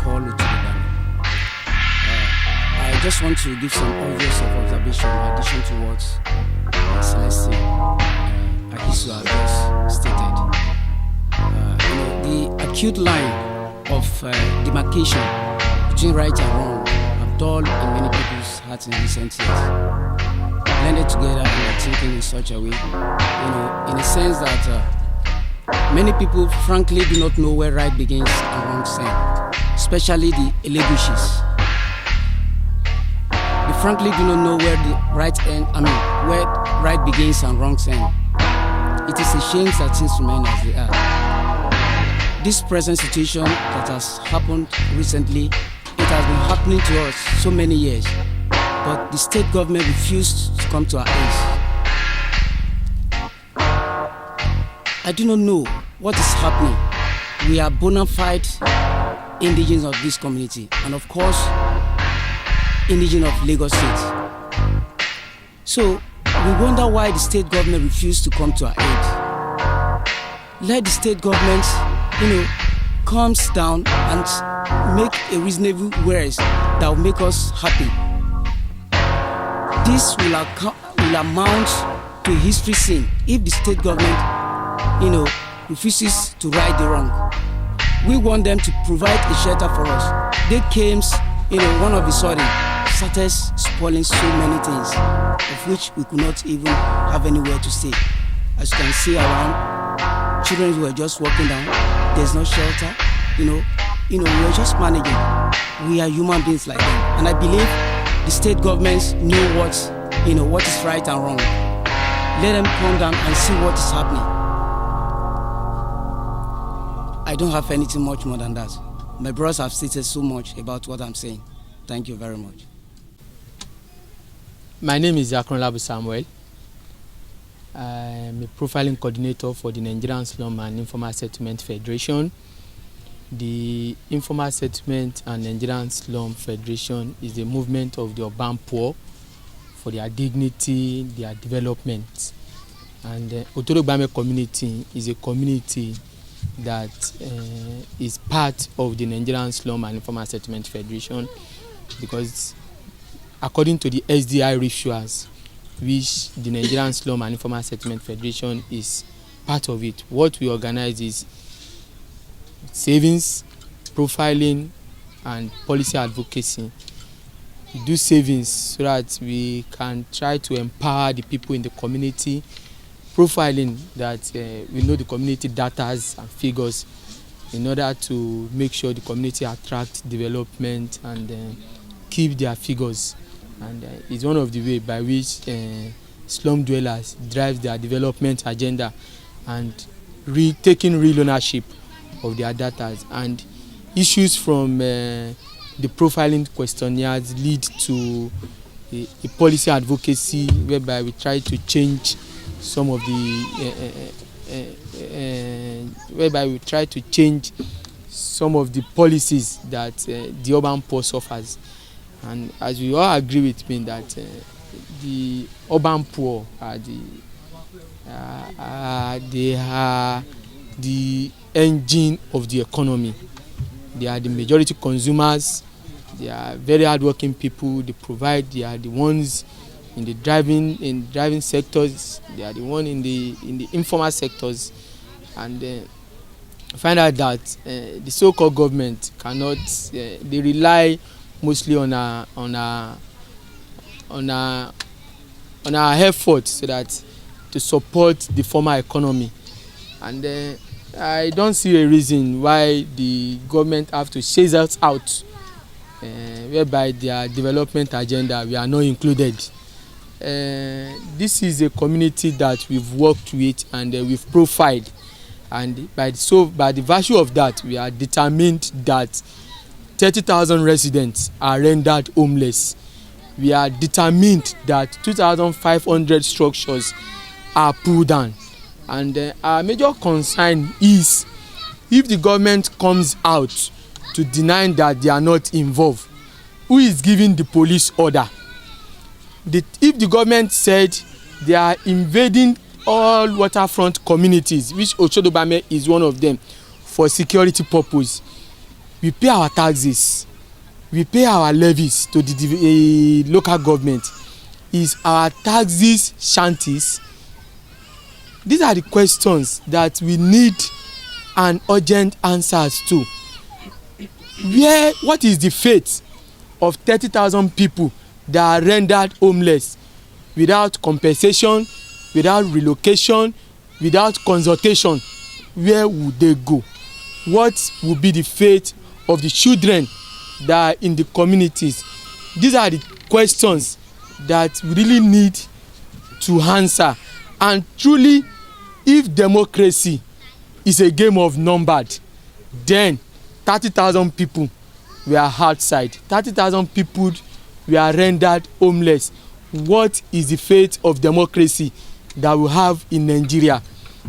call Otodo Gbame. I just want to give some obvious observation in addition to what Celeste Akisu has just stated. The acute line of demarcation between right and wrong have dulled in many people's hearts in recent years. Blended together and are thinking in such a way, in a sense that many people frankly do not know where right begins and wrong ends, especially the Elegushis. They frankly do not know where the where right begins and wrong ends. It is a shame that things remain as they are. This present situation that has happened recently, it has been happening to us so many years, but the state government refused to come to our aid. I do not know what is happening. We are bona fide indigenous of this community, and of course, indigenous of Lagos State. So we wonder why the state government refused to come to our aid. Let the state government, comes down and make a reasonable wares that will make us happy. This will amount to a history scene if the state government, refuses to right the wrong. We want them to provide a shelter for us. They came, one of the sudden, started spoiling so many things, of which we could not even have anywhere to stay. As you can see around, children who were just walking down, there's no shelter, we are just managing. We are human beings like them. And I believe the state governments know what is right and wrong. Let them come down and see what is happening. I don't have anything much more than that. My brothers have stated so much about what I'm saying. Thank you very much. My name is Abu Samuel. I'm a profiling coordinator for the Nigerian Slum and Informal Settlement Federation. The Informal Settlement and Nigerian Slum Federation is a movement of the urban poor for their dignity, their development. And the Otodo Gbame community is a community that is part of the Nigerian Slum and Informal Settlement Federation, because according to the SDI rituals, which the Nigerian Slum and Informal Settlement Federation is part of it, what we organize is savings, profiling, and policy advocacy. We do savings so that we can try to empower the people in the community. Profiling, that we know the community data and figures in order to make sure the community attracts development and keep their figures. And it's one of the ways by which slum dwellers drive their development agenda and taking real ownership of their data. And issues from the profiling questionnaires lead to a policy advocacy whereby we try to change some of the policies that the urban poor suffers. And as we all agree with me that the urban poor are the engine of the economy. They are the majority consumers. They are very hardworking people. They are the ones in the driving sectors. They are the one in the informal sectors, and find out that the so-called government cannot. They rely mostly on our efforts so that to support the formal economy, and I don't see a reason why the government have to chase us out, whereby their development agenda we are not included. This is a community that we've worked with and we've profiled, and by the virtue of that, we are determined that 30,000 residents are rendered homeless. We are determined that 2,500 structures are pulled down, and our major concern is if the government comes out to deny that they are not involved, who is giving the police order? If the government said they are invading all waterfront communities, which Otodo Gbame is one of them, for security purpose, we pay our taxes, we pay our levies to the local government. Is our taxes shanties? These are the questions that we need an urgent answers to. What is the fate of 30,000 people that are rendered homeless without compensation, without relocation, without consultation? Where would they go? What will be the fate of the children that are in the communities? These are the questions that we really need to answer. And truly, if democracy is a game of numbered, then 30,000 people were outside, 30,000 people were rendered homeless. What is the fate of democracy that we have in Nigeria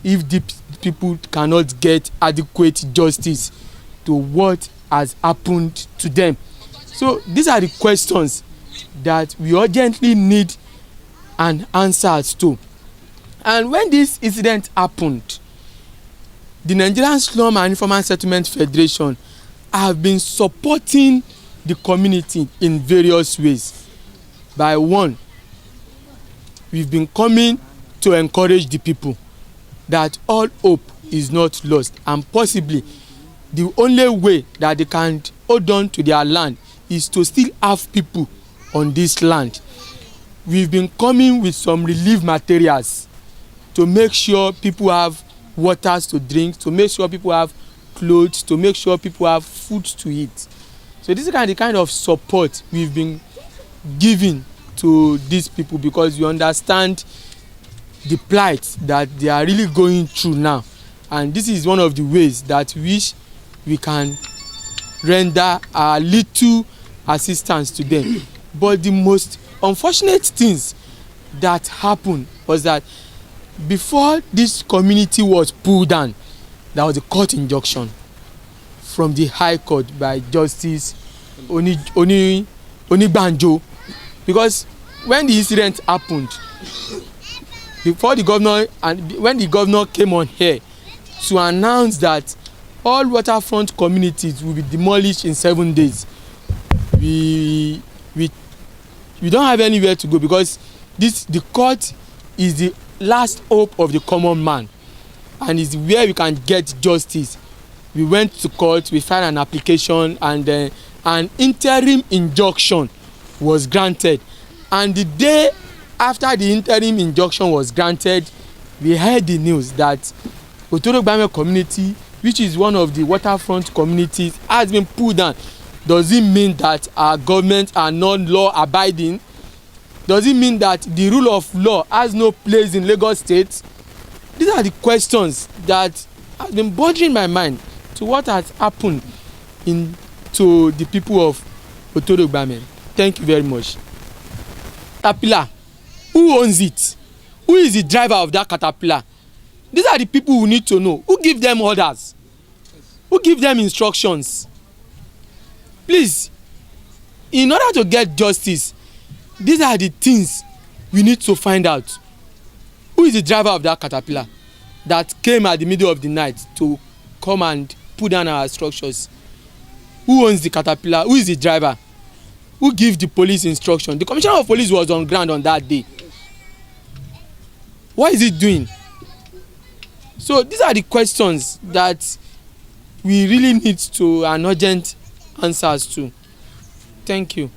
if the people cannot get adequate justice to what has happened to them? So these are the questions that we urgently need an answer to. And when this incident happened, the Nigerian Slum and Informal Settlement Federation have been supporting the community in various ways. By one, we've been coming to encourage the people that all hope is not lost, and possibly the only way that they can hold on to their land is to still have people on this land. We've been coming with some relief materials to make sure people have waters to drink, to make sure people have clothes, to make sure people have food to eat. So this is the kind of support we've been giving to these people, because we understand the plight that they are really going through now, and this is one of the ways that which we can render a little assistance to them. But the most unfortunate things that happened was that before this community was pulled down, there was a court injunction from the High Court by Justice Onigbanjo, because when the incident happened, before the governor, and when the governor came on here to announce that all waterfront communities will be demolished in 7 days, we don't have anywhere to go, because the court is the last hope of the common man and is where we can get justice. We went to court, we filed an application, and an interim injunction was granted. And the day after the interim injunction was granted, we heard the news that Otodo Gbame community, which is one of the waterfront communities, has been pulled down. Does it mean that our government are not law abiding? Does it mean that the rule of law has no place in Lagos State? These are the questions that have been bothering my mind to what has happened to the people of Otodo Gbame. Thank you very much. Caterpillar, who owns it? Who is the driver of that caterpillar? These are the people who need to know. Who give them orders? Who give them instructions? Please, in order to get justice, these are the things we need to find out. Who is the driver of that caterpillar that came at the middle of the night to come and put down our structures? Who owns the caterpillar? Who is the driver? Who gives the police instruction? The commissioner of police was on ground on that day. What is he doing? So these are the questions that we really need to an urgent answers to. Thank you.